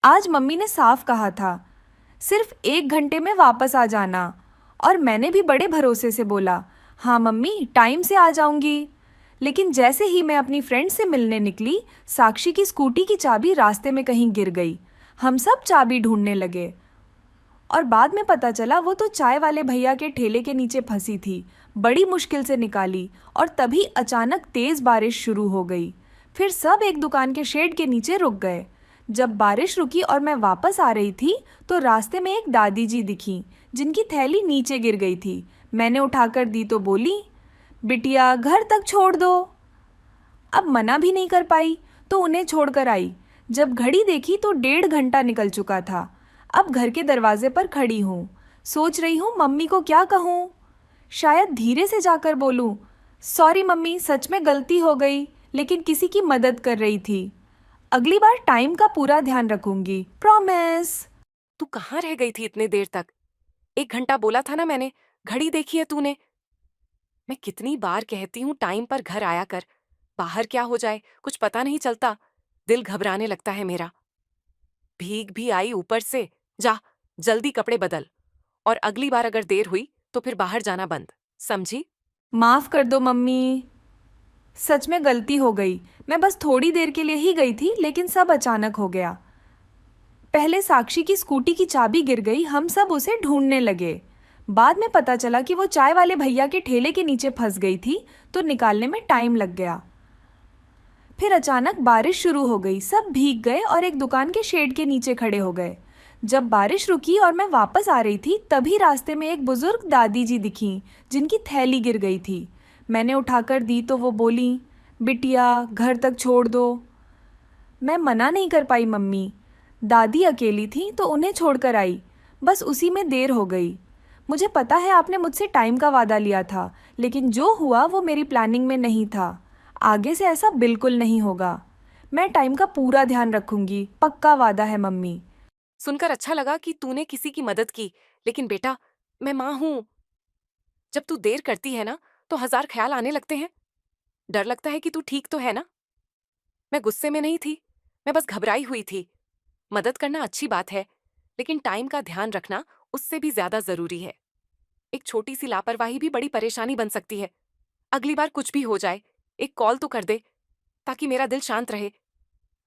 आज मम्मी ने साफ कहा था सिर्फ 1 घंटे में वापस आ जाना। और मैंने भी बड़े भरोसे से बोला, हाँ मम्मी, टाइम से आ जाऊंगी। लेकिन जैसे ही मैं अपनी फ्रेंड से मिलने निकली, साक्षी की स्कूटी की चाबी रास्ते में कहीं गिर गई। हम सब चाबी ढूंढने लगे और बाद में पता चला वो तो चाय वाले भैया के ठेले के नीचे फंसी थी। बड़ी मुश्किल से निकाली और तभी अचानक तेज बारिश शुरू हो गई। फिर सब एक दुकान के शेड के नीचे रुक गए। जब बारिश रुकी और मैं वापस आ रही थी तो रास्ते में एक दादी जी दिखी जिनकी थैली नीचे गिर गई थी। मैंने उठाकर दी तो बोली, बिटिया घर तक छोड़ दो। अब मना भी नहीं कर पाई तो उन्हें छोड़कर आई। जब घड़ी देखी तो 1.5 घंटा निकल चुका था। अब घर के दरवाजे पर खड़ी हूँ, सोच रही हूँ मम्मी को क्या कहूँ। शायद धीरे से जाकर बोलूँ, सॉरी मम्मी, सच में गलती हो गई, लेकिन किसी की मदद कर रही थी। अगली बार टाइम का पूरा ध्यान रखूंगी, प्रॉमिस। तू कहाँ रह गई थी इतने देर तक? 1 घंटा बोला था ना मैंने। घड़ी देखी है तूने? मैं कितनी बार कहती हूँ टाइम पर घर आया कर। बाहर क्या हो जाए कुछ पता नहीं चलता। दिल घबराने लगता है मेरा। भीग भी आई ऊपर से। जा, जल्दी कपड़े बदल। और अगली बार अगर देर हुई तो फिर बाहर जाना बंद, समझी? माफ कर दो मम्मी, सच में गलती हो गई। मैं बस थोड़ी देर के लिए ही गई थी, लेकिन सब अचानक हो गया। पहले साक्षी की स्कूटी की चाबी गिर गई, हम सब उसे ढूंढने लगे। बाद में पता चला कि वो चाय वाले भैया के ठेले के नीचे फंस गई थी, तो निकालने में टाइम लग गया। फिर अचानक बारिश शुरू हो गई, सब भीग गए और एक दुकान के शेड के नीचे खड़े हो गए। जब बारिश रुकी और मैं वापस आ रही थी तभी रास्ते में एक बुजुर्ग दादी जी दिखी जिनकी थैली गिर गई थी। मैंने उठाकर दी तो वो बोली, बिटिया घर तक छोड़ दो। मैं मना नहीं कर पाई मम्मी। दादी अकेली थी तो उन्हें छोड़कर आई। बस उसी में देर हो गई। मुझे पता है आपने मुझसे टाइम का वादा लिया था, लेकिन जो हुआ वो मेरी प्लानिंग में नहीं था। आगे से ऐसा बिल्कुल नहीं होगा। मैं टाइम का पूरा ध्यान रखूंगी, पक्का वादा है मम्मी। सुनकर अच्छा लगा कि तूने किसी की मदद की, लेकिन बेटा, मैं माँ हूं। जब तू देर करती है ना तो हजार ख्याल आने लगते हैं। डर लगता है कि तू ठीक तो है ना। मैं गुस्से में नहीं थी, मैं बस घबराई हुई थी। मदद करना अच्छी बात है, लेकिन टाइम का ध्यान रखना उससे भी ज्यादा जरूरी है। एक छोटी सी लापरवाही भी बड़ी परेशानी बन सकती है। अगली बार कुछ भी हो जाए, एक कॉल तो कर दे, ताकि मेरा दिल शांत रहे।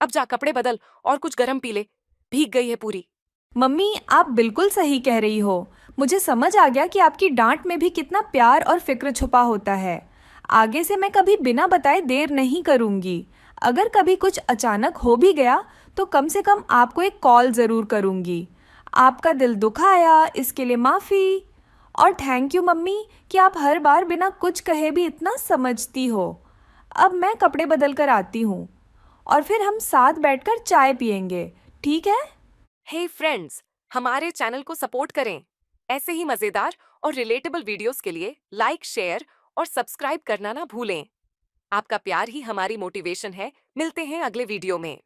अब जा कपड़े बदल और कुछ गर्म पी ले, भीग गई है पूरी। मम्मी, आप बिल्कुल सही कह रही हो। मुझे समझ आ गया कि आपकी डांट में भी कितना प्यार और फिक्र छुपा होता है। आगे से मैं कभी बिना बताए देर नहीं करूंगी। अगर कभी कुछ अचानक हो भी गया तो कम से कम आपको एक कॉल ज़रूर करूंगी। आपका दिल दुखाया इसके लिए माफ़ी। और थैंक यू मम्मी कि आप हर बार बिना कुछ कहे भी इतना समझती हो। अब मैं कपड़े बदल कर आती हूँ और फिर हम साथ बैठकर चाय पियेंगे, ठीक है? हे फ्रेंड्स, हमारे चैनल को सपोर्ट करें। ऐसे ही मजेदार और रिलेटेबल वीडियोस के लिए लाइक, शेयर और सब्सक्राइब करना ना भूलें। आपका प्यार ही हमारी मोटिवेशन है। मिलते हैं अगले वीडियो में।